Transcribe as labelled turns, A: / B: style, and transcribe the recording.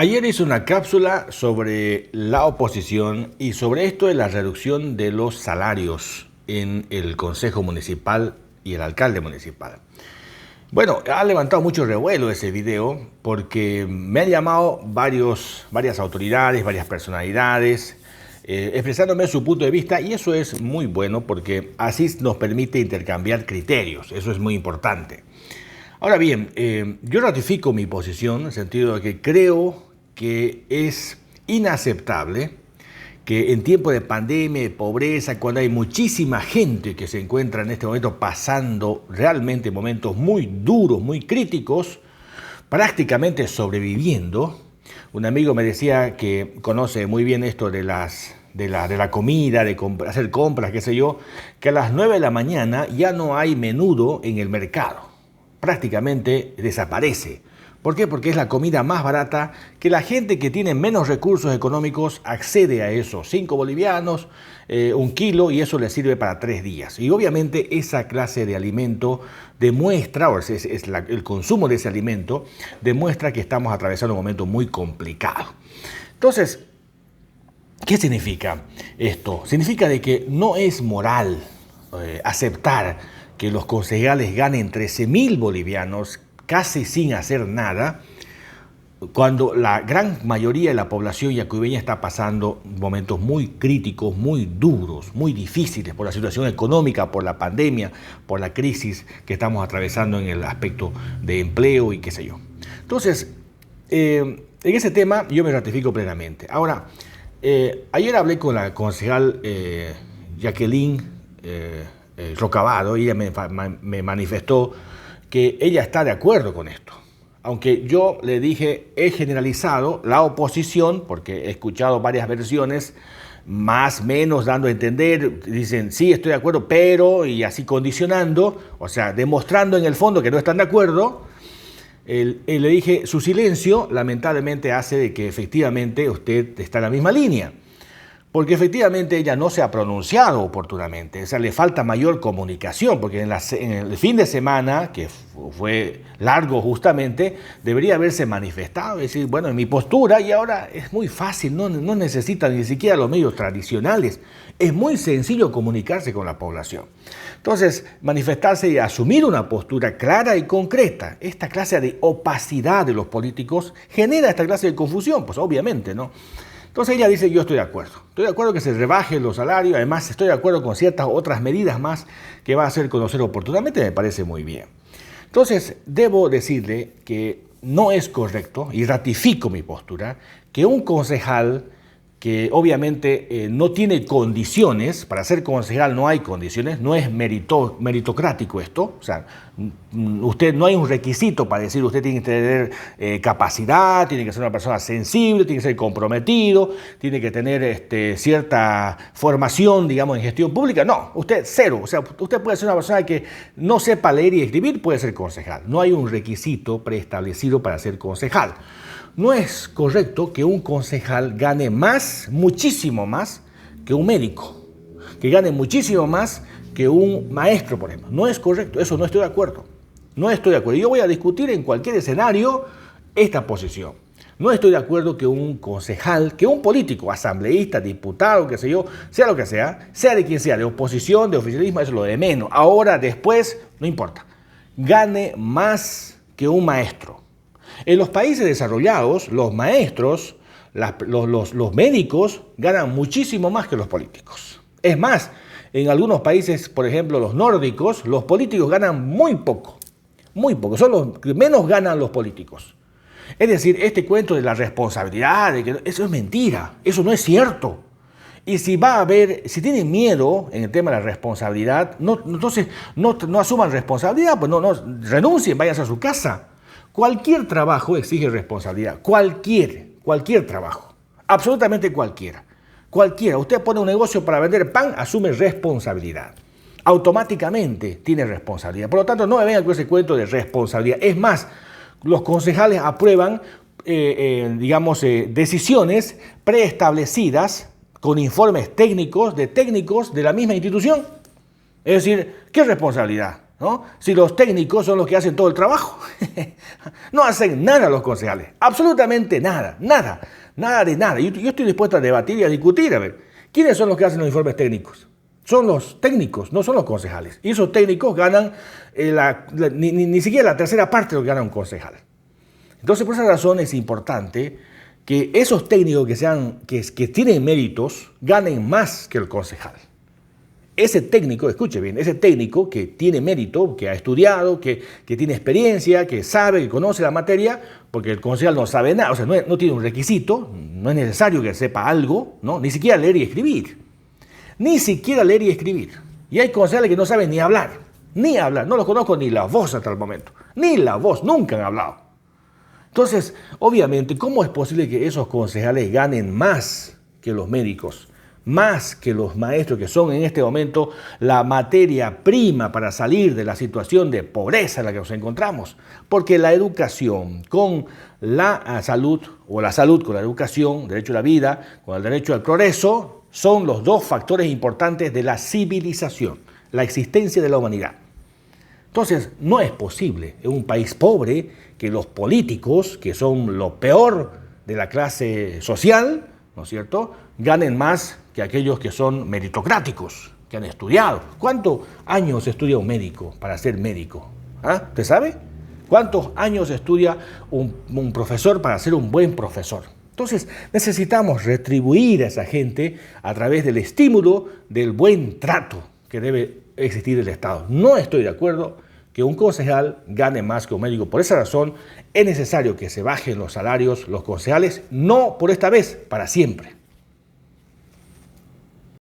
A: Ayer hice una cápsula sobre la oposición y sobre esto de la reducción de los salarios en el Consejo Municipal y el alcalde municipal. Bueno, ha levantado mucho revuelo ese video porque me han llamado varias autoridades, varias personalidades, expresándome su punto de vista, y eso es muy bueno porque así nos permite intercambiar criterios. Eso es muy importante. Ahora bien, yo ratifico mi posición en el sentido de que creo que es inaceptable que en tiempo de pandemia, de pobreza, cuando hay muchísima gente que se encuentra en este momento pasando realmente momentos muy duros, muy críticos, prácticamente sobreviviendo. Un amigo me decía que conoce muy bien esto de la comida, de hacer compras, qué sé yo, que a las 9 de la mañana ya no hay menudo en el mercado. Prácticamente desaparece. ¿Por qué? Porque es la comida más barata, que la gente que tiene menos recursos económicos accede a eso. 5 bolivianos, 1 kilo, y eso le sirve para 3 días. Y obviamente esa clase de alimento demuestra, el consumo de ese alimento demuestra que estamos atravesando un momento muy complicado. Entonces, ¿qué significa esto? Significa de que no es moral aceptar que los concejales ganen 13.000 bolivianos casi sin hacer nada, cuando la gran mayoría de la población yacuibeña está pasando momentos muy críticos, muy duros, muy difíciles por la situación económica, por la pandemia, por la crisis que estamos atravesando en el aspecto de empleo y qué sé yo. Entonces, en ese tema yo me ratifico plenamente. Ahora, ayer hablé con la concejal Jacqueline Rocabado, y ella me manifestó que ella está de acuerdo con esto. Aunque yo le dije, he generalizado la oposición, porque he escuchado varias versiones, más o menos dando a entender, dicen, sí, estoy de acuerdo, pero, y así condicionando, o sea, demostrando en el fondo que no están de acuerdo. Le dije, su silencio lamentablemente hace de que efectivamente usted está en la misma línea. Porque efectivamente ella no se ha pronunciado oportunamente, o sea, le falta mayor comunicación, porque en el fin de semana, que fue largo justamente, debería haberse manifestado, decir, bueno, en mi postura, y ahora es muy fácil, no necesita ni siquiera los medios tradicionales, es muy sencillo comunicarse con la población. Entonces, manifestarse y asumir una postura clara y concreta. Esta clase de opacidad de los políticos genera esta clase de confusión, pues obviamente, ¿no? Entonces ella dice, yo estoy de acuerdo que se rebajen los salarios, además estoy de acuerdo con ciertas otras medidas más que va a hacer conocer oportunamente, me parece muy bien. Entonces, debo decirle que no es correcto, y ratifico mi postura, que un concejal que obviamente no tiene condiciones, para ser concejal no hay condiciones, no es meritocrático esto, o sea, usted no hay un requisito para decir usted tiene que tener capacidad, tiene que ser una persona sensible, tiene que ser comprometido, tiene que tener cierta formación, digamos, en gestión pública. No, usted cero, o sea, usted puede ser una persona que no sepa leer y escribir, puede ser concejal. No hay un requisito preestablecido para ser concejal. No es correcto que un concejal gane más, muchísimo más, que un médico, que gane muchísimo más que un maestro, por ejemplo. No es correcto, eso no estoy de acuerdo. No estoy de acuerdo. Yo voy a discutir en cualquier escenario esta posición. No estoy de acuerdo que un concejal, que un político, asambleísta, diputado, qué sé yo, sea lo que sea de quien sea, de oposición, de oficialismo, eso es lo de menos. Ahora, después, no importa. Gane más que un maestro. En los países desarrollados, los maestros, los médicos ganan muchísimo más que los políticos. Es más, en algunos países, por ejemplo, los nórdicos, los políticos ganan muy poco, son los que menos ganan los políticos. Es decir, este cuento de la responsabilidad, eso es mentira, eso no es cierto. Y si tienen miedo en el tema de la responsabilidad, entonces no asuman responsabilidad, pues no renuncien, váyanse a su casa. Cualquier trabajo exige responsabilidad, cualquier trabajo, absolutamente cualquiera. Usted pone un negocio para vender pan, asume responsabilidad. Automáticamente tiene responsabilidad. Por lo tanto, no me vengan con ese cuento de responsabilidad. Es más, los concejales aprueban, decisiones preestablecidas con informes técnicos de la misma institución. Es decir, ¿qué responsabilidad? ¿no? Si los técnicos son los que hacen todo el trabajo. No hacen nada los concejales, absolutamente nada, nada de nada. Yo estoy dispuesto a debatir y a discutir, a ver, ¿quiénes son los que hacen los informes técnicos? Son los técnicos, no son los concejales. Y esos técnicos ganan ni siquiera la tercera parte de lo que gana un concejal. Entonces, por esa razón es importante que esos técnicos que tienen méritos ganen más que el concejal. Ese técnico, escuche bien, ese técnico que tiene mérito, que ha estudiado, que tiene experiencia, que sabe, que conoce la materia, porque el concejal no sabe nada, o sea, no tiene un requisito, no es necesario que sepa algo, ¿no? Ni siquiera leer y escribir. Ni siquiera leer y escribir. Y hay concejales que no saben ni hablar, no los conozco ni la voz hasta el momento, ni la voz, nunca han hablado. Entonces, obviamente, ¿cómo es posible que esos concejales ganen más que los médicos? Más que los maestros, que son en este momento la materia prima para salir de la situación de pobreza en la que nos encontramos. Porque la educación con la salud, o la salud con la educación, derecho a la vida, con el derecho al progreso, son los dos factores importantes de la civilización, la existencia de la humanidad. Entonces, no es posible en un país pobre que los políticos, que son lo peor de la clase social, ¿no es cierto?, ganen más que aquellos que son meritocráticos, que han estudiado. ¿Cuántos años estudia un médico para ser médico? ¿Ah? ¿Usted sabe? ¿Cuántos años estudia un profesor para ser un buen profesor? Entonces, necesitamos retribuir a esa gente a través del estímulo del buen trato que debe existir el Estado. No estoy de acuerdo que un concejal gane más que un médico. Por esa razón, es necesario que se bajen los salarios, los concejales, no por esta vez, para siempre.